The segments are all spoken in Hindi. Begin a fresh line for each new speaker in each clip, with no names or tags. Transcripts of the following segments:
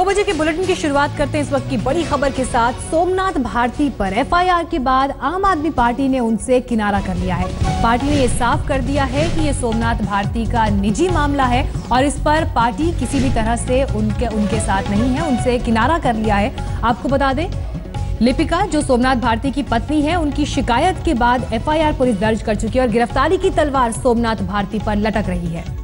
बजे के बुलेटिन की शुरुआत करते हैं इस वक्त की बड़ी खबर के साथ। सोमनाथ भारती पर एफआईआर के बाद आम आदमी पार्टी ने उनसे किनारा कर लिया है। पार्टी ने यह साफ कर दिया है कि ये सोमनाथ भारती का निजी मामला है और इस पर पार्टी किसी भी तरह से उनके साथ नहीं है, उनसे किनारा कर लिया है। आपको बता दें, लिपिका जो सोमनाथ भारती की पत्नी है, उनकी शिकायत के बाद एफआईआर पुलिस दर्ज कर चुकी है और गिरफ्तारी की तलवार सोमनाथ भारती पर लटक रही है।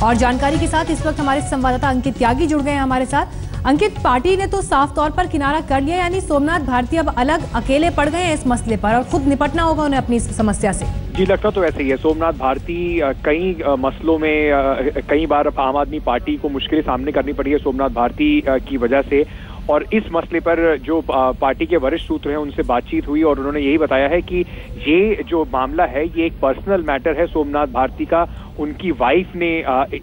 और जानकारी के साथ इस वक्त हमारे संवाददाता अंकित त्यागी जुड़ गए हैं हमारे साथ। अंकित, पार्टी ने तो साफ तौर पर किनारा कर लिया, यानी सोमनाथ भारती अब अलग अकेले पड़ गए हैं इस मसले पर और खुद निपटना होगा उन्हें अपनी समस्या से।
जी, लगता तो ऐसे ही है। सोमनाथ भारती कई मसलों में कई बार आम आदमी पार्टी को मुश्किलें सामने करनी पड़ी है सोमनाथ भारती की वजह से, और इस मसले पर जो पार्टी के वरिष्ठ सूत्र हैं उनसे बातचीत हुई और उन्होंने यही बताया है कि ये जो मामला है ये एक पर्सनल मैटर है सोमनाथ भारती का। उनकी वाइफ ने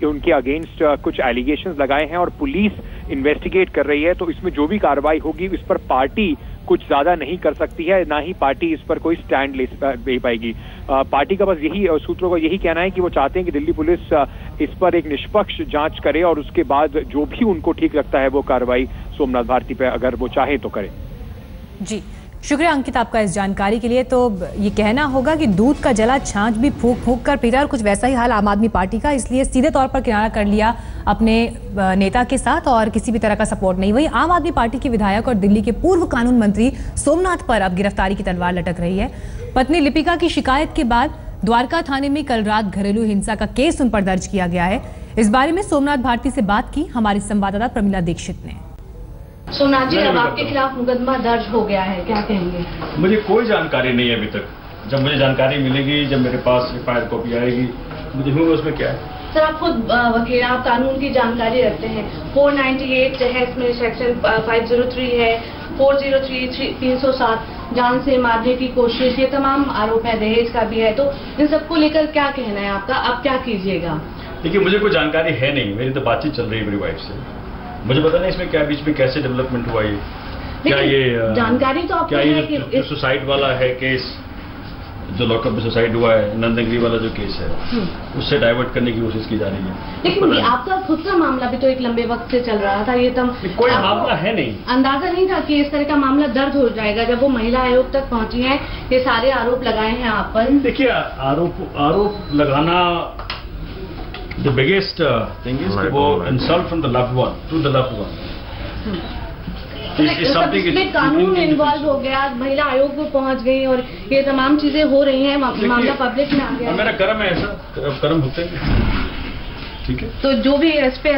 उनके अगेंस्ट कुछ एलिगेशंस लगाए हैं और पुलिस इन्वेस्टिगेट कर रही है, तो इसमें जो भी कार्रवाई होगी इस पर पार्टी कुछ ज्यादा नहीं कर सकती है, ना ही पार्टी इस पर कोई स्टैंड ले पाएगी। पार्टी का बस यही, सूत्रों का यही कहना है कि वो चाहते हैं कि दिल्ली पुलिस इस पर एक निष्पक्ष जांच करे और उसके बाद जो भी उनको ठीक लगता है वो कार्रवाई सोमनाथ भारती पे अगर वो चाहे तो करे।
जी, शुक्रिया अंकित आपका इस जानकारी के लिए। तो ये कहना होगा कि दूध का जला छाछ भी फूंक फूंक कर पीता है और कुछ वैसा ही हाल आम आदमी पार्टी का, इसलिए सीधे तौर पर किनारा कर लिया अपने नेता के साथ और किसी भी तरह का सपोर्ट नहीं। वहीं आम आदमी पार्टी के विधायक और दिल्ली के पूर्व कानून मंत्री सोमनाथ पर अब गिरफ्तारी की तलवार लटक रही है। पत्नी लिपिका की शिकायत के बाद द्वारका थाने में कल रात घरेलू हिंसा का केस उन पर दर्ज किया गया है। इस बारे में सोमनाथ भारती से बात की हमारी संवाददाता प्रमिला दीक्षित ने।
सोमनाथ जी, अब आपके खिलाफ मुकदमा दर्ज हो गया है, क्या कहेंगे?
मुझे कोई जानकारी नहीं है अभी तक। जब मुझे जानकारी मिलेगी, जब मेरे पास एफआईआर कॉपी आएगी, मुझे देखूंगा उसमें क्या है।
सर, आप खुद वकील, आप कानून की जानकारी रखते हैं। 498 है, इसमें सेक्शन 503 है, 403 307 जान से मारने की कोशिश, ये तमाम आरोप है, दहेज का भी है। तो इन सबको लेकर क्या कहना है आपका? आप क्या कीजिएगा?
देखिए, मुझे कोई जानकारी है नहीं, मेरी तो बातचीत चल रही है मेरी वाइफ से। मुझे पता नहीं इसमें क्या बीच में कैसे डेवलपमेंट हुआ ये, क्या ये
जानकारी तो आपको है कि
जो सुसाइड वाला है केस, जो लॉकअप में सुसाइड हुआ है, नंदगिरी वाला जो केस है, उससे डाइवर्ट करने की कोशिश की जा रही है।
लेकिन आपका खुद का मामला भी तो एक लंबे वक्त से चल रहा था, ये
कोई मामला है नहीं।
अंदाजा नहीं था कि इस तरह का मामला दर्ज हो जाएगा जब वो महिला आयोग तक पहुंची है, ये सारे आरोप लगाए हैं आप पर।
देखिए, आरोप लगाना, the biggest thing is वो insult from the loved one to the loved one.
इसमें कानून इन्वॉल्व हो गया, महिला आयोग में पहुंच गई और ये तमाम चीजें हो रही हैं, मामला पब्लिक में आ गया।
मेरा कर्म है ऐसा, कर्म होते हैं, ठीक है।
तो जो भी इस पे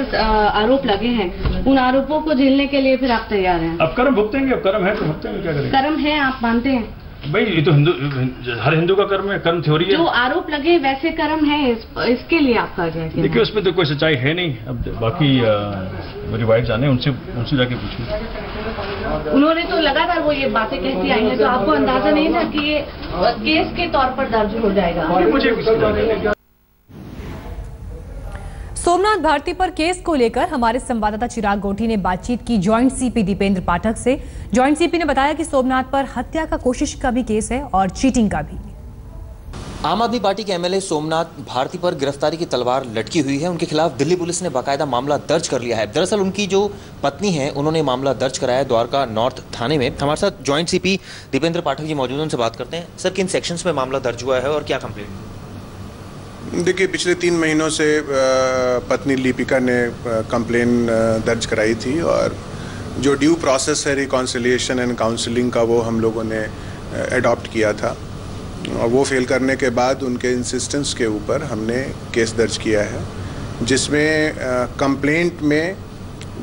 आरोप लगे हैं, उन आरोपों को झेलने के लिए फिर आप तैयार हैं?
अब कर्म भुगतेंगे, अब कर्म है तो भुगतेंगे, क्या करेंगे। कर्म
है, आप मानते हैं?
भाई, ये तो हर हिंदू का कर्म है, कर्म थ्योरी है।
जो आरोप लगे वैसे कर्म है, इसके लिए आपका क्या कहना है?
देखिए, उसमें तो कोई सच्चाई है नहीं। अब बाकी मेरी वाइफ जाने, उनसे जाके पूछिए।
उन्होंने तो लगातार वो ये बातें कहती आई हैं, तो आपको अंदाजा नहीं था कि ये केस के तौर पर दर्ज हो जाएगा?
मुझे
सोमनाथ भारती पर केस को लेकर हमारे संवाददाता चिराग गोठी ने बातचीत की जॉइंट सीपी दीपेंद्र पाठक से। जॉइंट सीपी ने बताया कि सोमनाथ पर हत्या का कोशिश का भी केस है और चीटिंग का भी।
आम आदमी पार्टी के एमएलए सोमनाथ भारती पर गिरफ्तारी की तलवार लटकी हुई है। उनके खिलाफ दिल्ली पुलिस ने बाकायदा मामला दर्ज कर लिया है। दरअसल उनकी जो पत्नी है, उन्होंने मामला दर्ज कराया है द्वारका नॉर्थ थाने में। हमारे साथ जॉइंट सीपी दीपेंद्र पाठक जी मौजूद हैं, उनसे बात करते हैं। सर, किन सेक्शंस में मामला दर्ज हुआ है और क्या कंप्लेंट?
देखिए, पिछले 3 महीनों से पत्नी लिपिका ने कंप्लेन दर्ज कराई थी और जो ड्यू प्रोसेस है रिकॉन्सिलिएशन एंड काउंसलिंग का, वो हम लोगों ने अडॉप्ट किया था और वो फेल करने के बाद उनके इंसिस्टेंस के ऊपर हमने केस दर्ज किया है, जिसमें कंप्लेंट में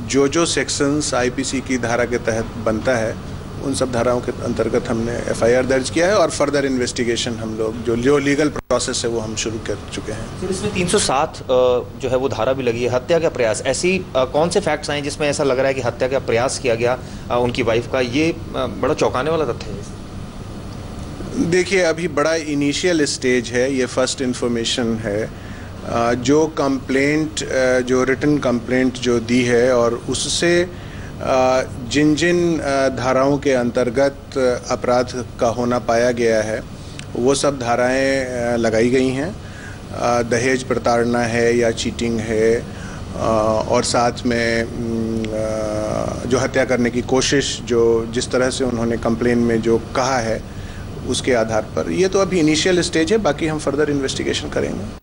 जो सेक्शंस आईपीसी की धारा के तहत बनता है, उन सब धाराओं के अंतर्गत हमने एफआईआर दर्ज किया है और फर्दर इन्वेस्टिगेशन हम लोग जो लीगल प्रोसेस है वो हम शुरू कर चुके हैं।
फिर इसमें 307 जो है वो धारा भी लगी है, हत्या का प्रयास। ऐसी कौन से फैक्ट्स आए जिसमें ऐसा लग रहा है कि हत्या का प्रयास किया गया उनकी वाइफ का? ये बड़ा चौंकाने वाला तथ्य है।
देखिए, अभी बड़ा इनिशियल स्टेज है, ये फर्स्ट इन्फॉर्मेशन है। जो कंप्लेंट, जो रिटन कंप्लेंट जो दी है और उससे जिन धाराओं के अंतर्गत अपराध का होना पाया गया है, वो सब धाराएं लगाई गई हैं। दहेज प्रताड़ना है या चीटिंग है और साथ में जो हत्या करने की कोशिश, जो जिस तरह से उन्होंने कंप्लेन में जो कहा है उसके आधार पर। ये तो अभी इनिशियल स्टेज है, बाकी हम फर्दर इन्वेस्टिगेशन करेंगे।